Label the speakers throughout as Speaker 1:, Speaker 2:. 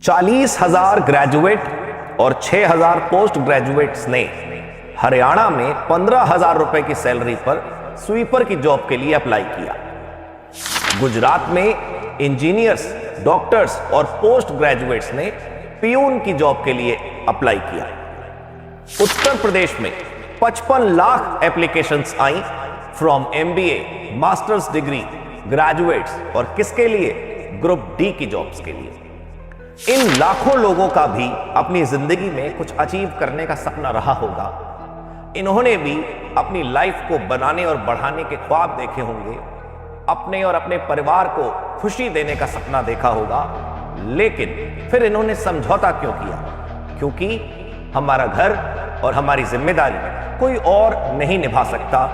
Speaker 1: 40,000 graduate और 6,000 post graduates ने हरियाणा में 15,000 रुपए की सैलरी पर स्वीपर की जॉब के लिए अप्लाई किया। गुजरात में इंजीनियर्स, डॉक्टर्स और पोस्ट ग्रेजुएट्स ने पियून की जॉब के लिए अप्लाई किया। उत्तर प्रदेश में 55 lakh applications I from MBA, masters degree graduates और किसके लिए? ग्रुप डी की जॉब्स के लिए। इन लाखों लोगों का भी अपनी जिंदगी में कुछ अचीव करने का सपना रहा होगा। इन्होंने भी अपनी लाइफ को बनाने और बढ़ाने के ख्वाब देखे होंगे, अपने और अपने परिवार को खुशी देने का सपना देखा होगा, लेकिन फिर इन्होंने समझौता क्यों किया? क्योंकि हमारा घर और हमारी जिम्मेदारी कोई और नहीं निभा सकता,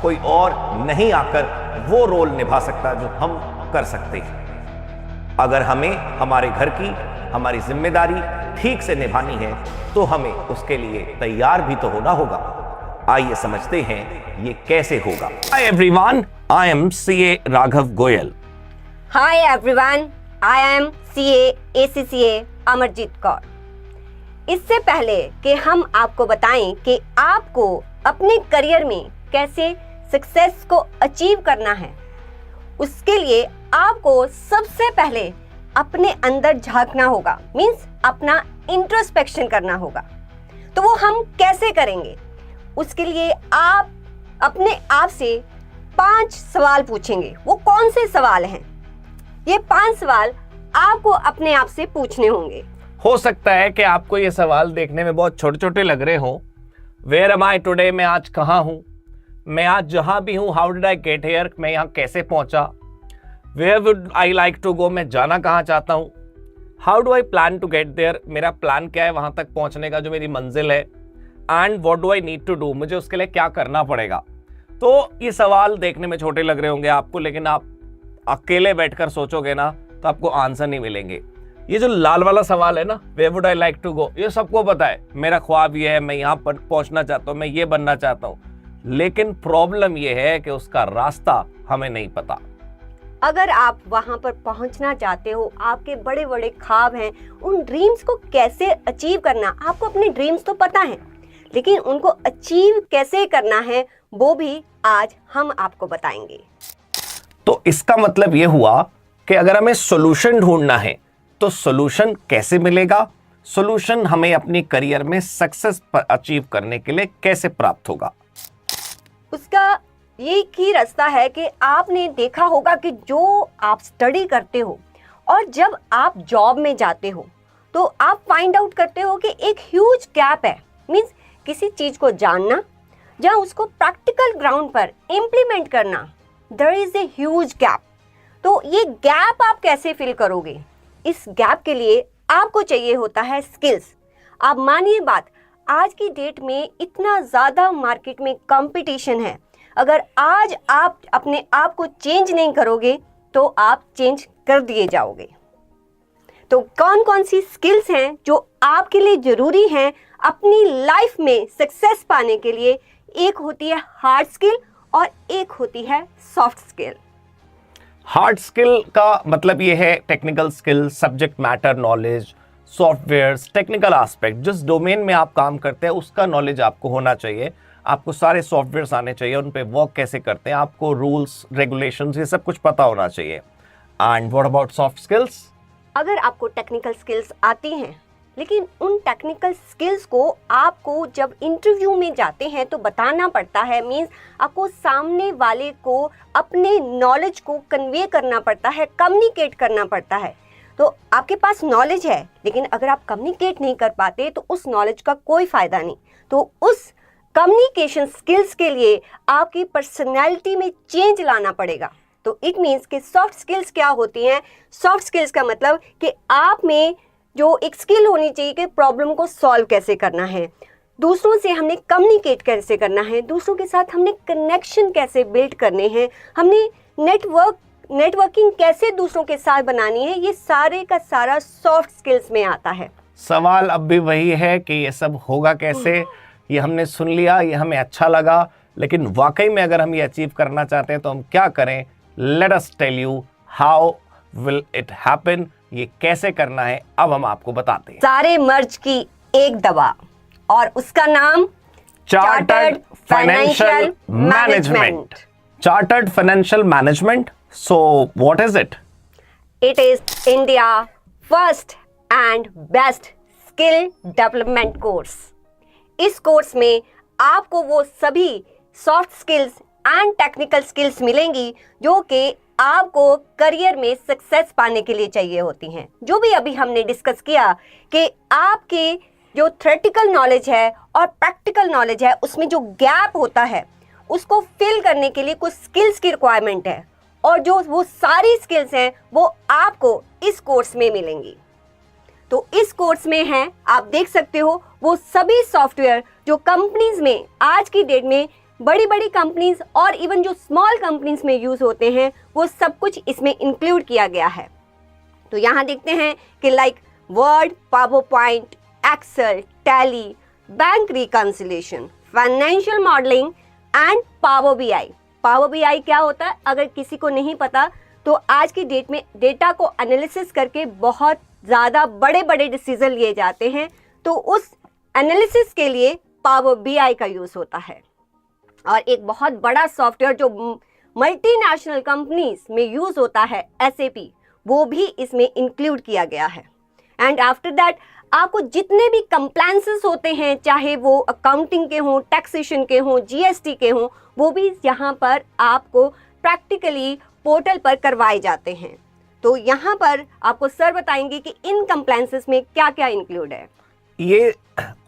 Speaker 1: कोई और नहीं आकर वो रोल निभा सकता जो हम कर सकते हैं। अगर हमें हमारे घर की हमारी जिम्मेदारी ठीक से निभानी है तो हमें उसके लिए तैयार भी तो होना होगा। आइए समझते हैं ये कैसे होगा। Hi everyone, I am CA Raghav Goyal.
Speaker 2: Hi everyone, I am CA ACCA Amarjeet Kaur. इससे पहले कि हम आपको बताएं कि आपको अपने करियर में कैसे सक्सेस को अचीव करना है, उसके लिए आपको सबसे पहले अपने अंदर झांकना होगा, मींस अपना इंट्रोस्पेक्शन करना होगा। तो वो हम कैसे करेंगे? उसके लिए आप अपने आप से 5 सवाल पूछेंगे। वो कौन से सवाल हैं? ये 5 सवाल आपको अपने आप से पूछने होंगे।
Speaker 1: हो सकता है कि आपको ये सवाल देखने में बहुत छोटे छोटे लग रहे हो। वेयर एम आई टुडे, मैं आज कहाँ हूँ, मैं आज जहां भी हूं, how did I get here, मैं यहाँ कैसे पहुंचा, where would I like to go, मैं जाना कहाँ चाहता हूँ, how do I plan to get there, मेरा प्लान क्या है वहां तक पहुंचने का, जो मेरी मंजिल है, and what do I need to do, मुझे उसके लिए क्या करना पड़ेगा। तो ये सवाल देखने में छोटे लग रहे होंगे आपको, लेकिन आप अकेले बैठकर सोचोगे ना तो आपको आंसर नहीं मिलेंगे। ये जो लाल वाला सवाल है ना, where would I like to go, ये सबको पता है, मेरा ख्वाब ये है, मैं यहाँ पर पहुंचना चाहता हूँ, मैं ये बनना चाहता हूँ, लेकिन प्रॉब्लम ये है कि उसका रास्ता हमें नहीं पता।
Speaker 2: अगर आप वहां पर पहुंचना चाहते हो, आपके बड़े बड़े ख्वाब हैं, उन ड्रीम्स को कैसे अचीव करना, आपको अपने ड्रीम्स तो पता है, लेकिन उनको अचीव कैसे करना है वो भी आज हम आपको बताएंगे।
Speaker 1: तो इसका मतलब ये हुआ कि अगर हमें सॉल्यूशन ढूंढना है तो सॉल्यूशन कैसे मिलेगा, सॉल्यूशन हमें अपनी करियर में सक्सेस अचीव करने के लिए कैसे प्राप्त होगा।
Speaker 2: उसका एक ही रास्ता है कि आपने देखा होगा कि जो आप स्टडी करते हो और जब आप जॉब में जाते हो तो आप फाइंड आउट करते हो कि एक ह्यूज गैप है, मींस किसी चीज को जानना, जहां उसको प्रैक्टिकल ग्राउंड पर इम्प्लीमेंट करना, there is a huge gap. तो ये गैप आप कैसे फिल करोगे? इस गैप के लिए आपको चाहिए होता है स्किल्स। आप मानिए बात, आज की डेट में इतना ज़्यादा मार्केट में कंपटीशन है, अगर आज आप अपने आप को चेंज नहीं करोगे तो आप चेंज कर दिए जाओगे। तो कौन कौन सी स्किल्स हैं जो आपके लिए ज़रूरी हैं अपनी लाइफ में सक्सेस पाने के लिए? एक होती है हार्ड स्किल और एक होती है सॉफ्ट स्किल।
Speaker 1: हार्ड स्किल का मतलब ये है technical skill, subject matter knowledge, softwares, technical aspect, जिस डोमेन में आप काम करते हैं उसका नॉलेज आपको होना चाहिए। आपको सारे सॉफ्टवेयर्स आने चाहिए, उन पे वर्क कैसे करते हैं, आपको रूल्स रेगुलेशंस ये सब कुछ पता होना चाहिए। And what about soft skills?
Speaker 2: अगर आपको टेक्निकल स्किल्स आती हैं, लेकिन उन टेक्निकल स्किल्स को आपको जब इंटरव्यू में जाते हैं तो बताना पड़ता है, मींस आपको सामने वाले को अपने नॉलेज को कन्वे करना पड़ता है, कम्युनिकेट करना पड़ता है। तो आपके पास नॉलेज है, लेकिन अगर आप कम्युनिकेट नहीं कर पाते तो उस नॉलेज का कोई फ़ायदा नहीं। तो उस कम्युनिकेशन स्किल्स के लिए आपकी पर्सनैलिटी में चेंज लाना पड़ेगा। तो इट मीन्स कि सॉफ्ट स्किल्स क्या होती हैं? सॉफ्ट स्किल्स का मतलब कि आप में जो एक स्किल होनी चाहिए कि प्रॉब्लम को सॉल्व कैसे करना है, दूसरों से हमने कम्युनिकेट कैसे करना है, दूसरों के साथ हमने कनेक्शन कैसे बिल्ड करने हैं, हमने नेटवर्किंग कैसे दूसरों के साथ बनानी है, ये सारे का सारा सॉफ्ट स्किल्स में आता है।
Speaker 1: सवाल अब भी वही है कि ये सब होगा कैसे? ये हमने सुन लिया, ये हमें अच्छा लगा, लेकिन वाकई में अगर हम ये अचीव करना चाहते हैं तो हम क्या करें? Let us tell you how will it happen ये कैसे करना है अब हम आपको बताते हैं।
Speaker 2: सारे मर्ज की एक दवा और उसका नाम
Speaker 1: chartered financial management. Chartered financial management, so what is it?
Speaker 2: It is India first and best skill development course. इस कोर्स में आपको वो सभी soft skills and technical skills मिलेंगी जो कि आपको करियर में सक्सेस पाने के लिए चाहिए होती हैं। जो भी अभी हमने डिस्कस किया कि आपके जो थ्योरेटिकल नॉलेज है और प्रैक्टिकल नॉलेज है उसमें जो गैप होता है उसको फिल करने के लिए कुछ स्किल्स की रिक्वायरमेंट है, और जो वो सारी स्किल्स हैं वो आपको इस कोर्स में मिलेंगी। तो इस कोर्स में है, आप देख सकते हो, वो सभी सॉफ्टवेयर जो कंपनीज में आज की डेट में बड़ी बड़ी कंपनीज और इवन जो स्मॉल कंपनीज में यूज होते हैं वो सब कुछ इसमें इंक्लूड किया गया है। तो यहाँ देखते हैं कि like Word, PowerPoint, Excel, Tally, bank reconciliation, financial modelling and Power BI. Power BI क्या होता है अगर किसी को नहीं पता तो आज की डेट में डेटा को एनालिसिस करके बहुत ज़्यादा बड़े बड़े डिसीजन लिए जाते हैं, तो उस एनालिसिस के लिए पावर बीआई का यूज़ होता है। और एक बहुत बड़ा सॉफ्टवेयर जो मल्टीनेशनल कंपनीज में यूज़ होता है SAP, वो भी इसमें इंक्लूड किया गया है। एंड आफ्टर दैट आपको जितने भी कंप्लायंसेस होते हैं, चाहे वो अकाउंटिंग के हों, टैक्सेशन के हों, GST के हों, वो भी यहाँ पर आपको प्रैक्टिकली पोर्टल पर करवाए जाते हैं। तो यहाँ पर आपको सर बताएंगे कि इन कंप्लायंसेस में क्या क्या इंक्लूड है।
Speaker 1: ये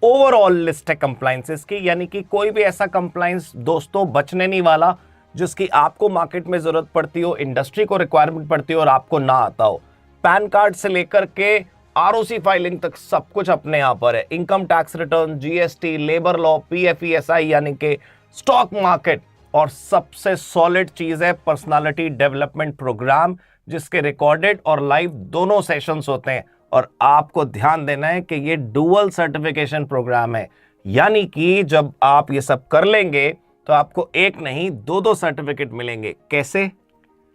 Speaker 1: ओवरऑल लिस्ट है कंप्लायंसेस की, यानी कि कोई भी ऐसा कंप्लायंस दोस्तों बचने नहीं वाला जिसकी आपको मार्केट में जरूरत पड़ती हो, इंडस्ट्री को रिक्वायरमेंट पड़ती हो और आपको ना आता हो। पैन कार्ड से लेकर के ROC फाइलिंग तक सब कुछ अपने यहाँ पर है। Income tax return, GST, labour law, PFESI यानी कि स्टॉक मार्केट, और सबसे सॉलिड चीज है पर्सनालिटी डेवलपमेंट प्रोग्राम, जिसके रिकॉर्डेड और लाइव दोनों सेशंस होते हैं। और आपको ध्यान देना है कि ये डुअल सर्टिफिकेशन प्रोग्राम है, यानी कि जब आप ये सब कर लेंगे तो आपको एक नहीं दो सर्टिफिकेट मिलेंगे। कैसे?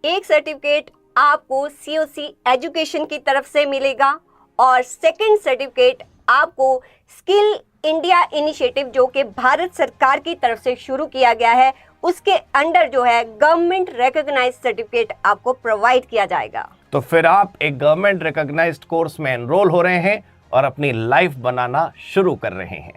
Speaker 2: एक सर्टिफिकेट आपको COC एजुकेशन की तरफ से मिलेगा और सेकंड सर्टिफिकेट आपको स्किल इंडिया इनिशिएटिव जो कि भारत सरकार की तरफ से शुरू किया गया है उसके अंडर जो है गवर्नमेंट रिकॉग्नाइज्ड सर्टिफिकेट आपको प्रोवाइड किया जाएगा।
Speaker 1: तो फिर आप एक गवर्नमेंट रिकॉग्नाइज्ड कोर्स में एनरोल हो रहे हैं और अपनी लाइफ बनाना शुरू कर रहे हैं।